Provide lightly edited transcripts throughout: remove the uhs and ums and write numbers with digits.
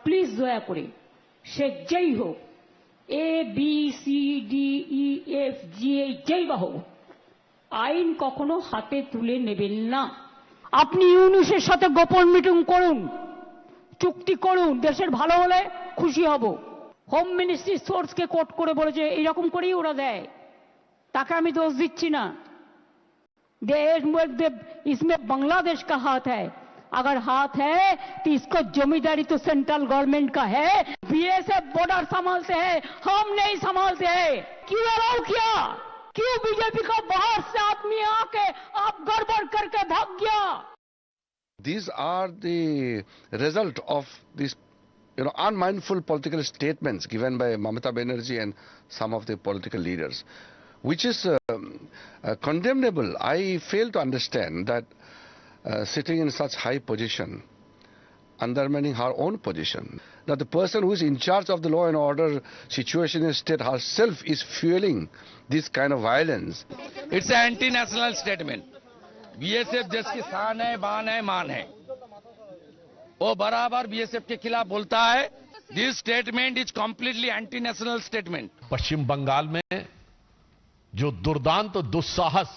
Please দয়া করে সে যেই হোক, A B C D E F G যেই বা হোক, আইন কখনো হাতে তুলে নেবেন না। আপনি ইউনূসের সাথে গোপন মিটিং করুন, চুক্তি করুন, দেশের ভালো হলে খুশি হব। হোম মিনিস্ট্রি সোর্সকে কোট করে বলেছে এইরকম করেই ওরা দেয়, তাকে আমি দোষ দিচ্ছি না। देश इसमें बांग्लादेश का हाथ है, अगर हाथ है तो इसको जिम्मेदारी तो सेंट्रल गवर्नमेंट का है। बीएसएफ बॉर्डर संभालते हैं, हम नहीं संभालते हैं। क्यों अलाउ किया? क्यों बीजेपी का बाहर से आदमी आके आप गड़बड़ करके भाग गया? These are the result of these unmindful political statements given by Mamata Banerjee and some of the political leaders, which is condemnable. I fail to understand that sitting in such high position, undermining her own position, that the person who is in charge of the law and order situation in state herself is fueling this kind of violence. It's an anti-national statement. BSF देश की शान है, बान है, मान है, वो बराबर बीएसएफ के खिलाफ बोलता है। This statement is completely anti national statement. Paschim Bangal में जो दुर्दांत दुस्साहस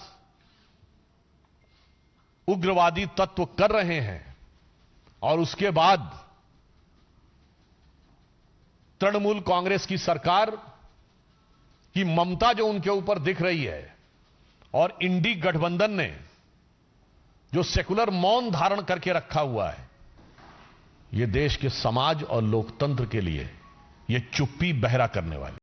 उग्रवादी तत्व कर रहे हैं और उसके बाद तृणमूल कांग्रेस की सरकार की ममता जो उनके ऊपर दिख रही है और इंडी गठबंधन ने जो सेकुलर मौन धारण करके रखा हुआ है, यह देश के समाज और लोकतंत्र के लिए यह चुप्पी बहरा करने वाली